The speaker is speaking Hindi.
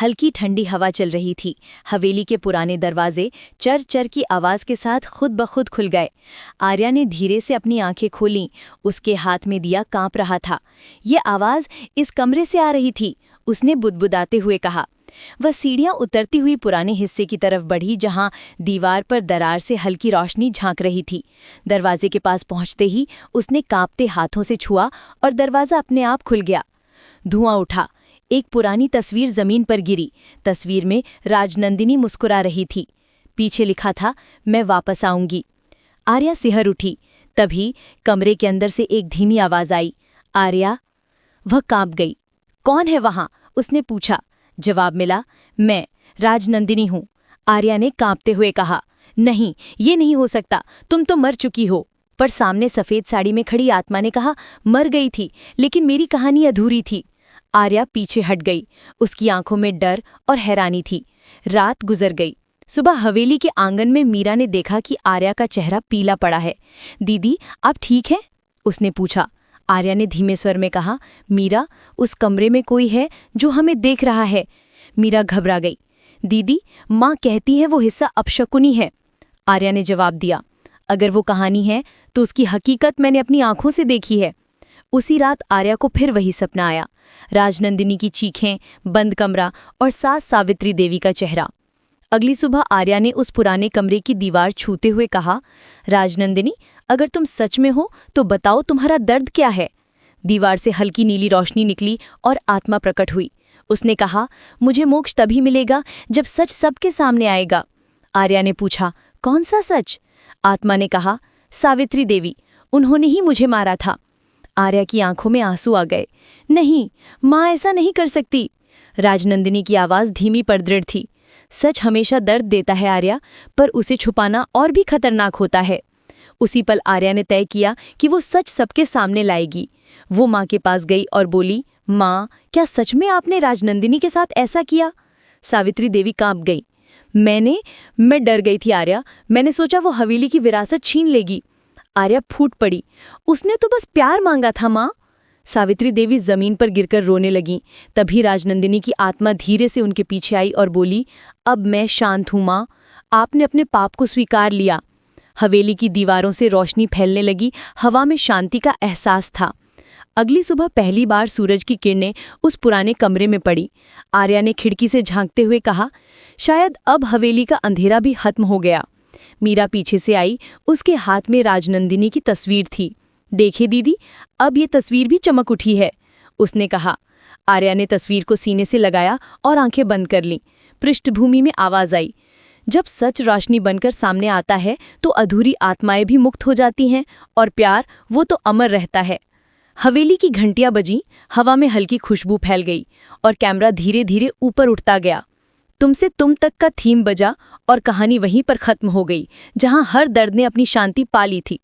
हल्की ठंडी हवा चल रही थी। हवेली के पुराने दरवाजे चर चर की आवाज़ के साथ खुद ब खुद खुल गए। आर्या ने धीरे से अपनी आंखें खोलीं। उसके हाथ में दिया कांप रहा था। ये आवाज़ इस कमरे से आ रही थी, उसने बुदबुदाते हुए कहा। वह सीढ़ियां उतरती हुई पुराने हिस्से की तरफ बढ़ी, जहां दीवार पर दरार से हल्की रोशनी झांक रही थी। दरवाजे के पास पहुंचते ही उसने कांपते हाथों से छुआ और दरवाज़ा अपने आप खुल गया। धुआं उठा। एक पुरानी तस्वीर जमीन पर गिरी। तस्वीर में राजनंदिनी मुस्कुरा रही थी। पीछे लिखा था, मैं वापस आऊंगी। आर्या सिहर उठी। तभी कमरे के अंदर से एक धीमी आवाज आई, आर्या। वह कांप गई। कौन है वहां? उसने पूछा। जवाब मिला, मैं राजनंदिनी हूं। आर्या ने कांपते हुए कहा, नहीं, ये नहीं हो सकता, तुम तो मर चुकी हो। पर सामने सफेद साड़ी में खड़ी आत्मा ने कहा, मर गई थी, लेकिन मेरी कहानी अधूरी थी। आर्या पीछे हट गई। उसकी आंखों में डर और हैरानी थी। रात गुजर गई। सुबह हवेली के आंगन में मीरा ने देखा कि आर्या का चेहरा पीला पड़ा है। दीदी, आप ठीक हैं? उसने पूछा। आर्या ने धीमे स्वर में कहा, मीरा, उस कमरे में कोई है जो हमें देख रहा है। मीरा घबरा गई। दीदी, माँ कहती है वो हिस्सा अपशकुनी है। आर्या ने जवाब दिया, अगर वो कहानी है तो उसकी हकीकत मैंने अपनी आंखों से देखी है। उसी रात आर्या को फिर वही सपना आया। राजनंदिनी की चीखें, बंद कमरा और सास सावित्री देवी का चेहरा। अगली सुबह आर्या ने उस पुराने कमरे की दीवार छूते हुए कहा, राजनंदिनी, अगर तुम सच में हो तो बताओ तुम्हारा दर्द क्या है। दीवार से हल्की नीली रोशनी निकली और आत्मा प्रकट हुई। उसने कहा, मुझे मोक्ष तभी मिलेगा जब सच सबके सामने आएगा। आर्या ने पूछा, कौन सा सच? आत्मा ने कहा, सावित्री देवी, उन्होंने ही मुझे मारा था। आर्या की आंखों में आंसू आ गए। नहीं, माँ ऐसा नहीं कर सकती। राजनंदिनी की आवाज़ धीमी पर दृढ़ थी। सच हमेशा दर्द देता है आर्या, पर उसे छुपाना और भी खतरनाक होता है। उसी पल आर्या ने तय किया कि वो सच सबके सामने लाएगी। वो माँ के पास गई और बोली, माँ, क्या सच में आपने राजनंदिनी के साथ ऐसा किया? सावित्री देवी कांप गई। मैं डर गई थी आर्या, मैंने सोचा वो हवेली की विरासत छीन लेगी। आर्या फूट पड़ी। उसने तो बस प्यार मांगा था माँ। सावित्री देवी जमीन पर गिरकर रोने लगीं। तभी राजनंदिनी की आत्मा धीरे से उनके पीछे आई और बोली, अब मैं शांत हूँ माँ, आपने अपने पाप को स्वीकार लिया। हवेली की दीवारों से रोशनी फैलने लगी। हवा में शांति का एहसास था। अगली सुबह पहली बार सूरज की किरणें उस पुराने कमरे में पड़ी। आर्या ने खिड़की से झांकते हुए कहा, शायद अब हवेली का अंधेरा भी खत्म हो गया। मीरा पीछे से आई। उसके हाथ में राजनंदिनी की तस्वीर थी। देखे दीदी, अब ये तस्वीर भी चमक उठी है, उसने कहा। आर्या ने तस्वीर को सीने से लगाया और आंखें बंद कर लीं। पृष्ठभूमि में आवाज आई, जब सच रोशनी बनकर सामने आता है तो अधूरी आत्माएं भी मुक्त हो जाती हैं और प्यार, वो तो अमर रहता है। हवेली की घंटियां बजीं। हवा में हल्की खुशबू फैल गई और कैमरा धीरे धीरे ऊपर उठता गया। तुमसे तुम तक का थीम बजा और कहानी वहीं पर खत्म हो गई, जहां हर दर्द ने अपनी शांति पा ली थी।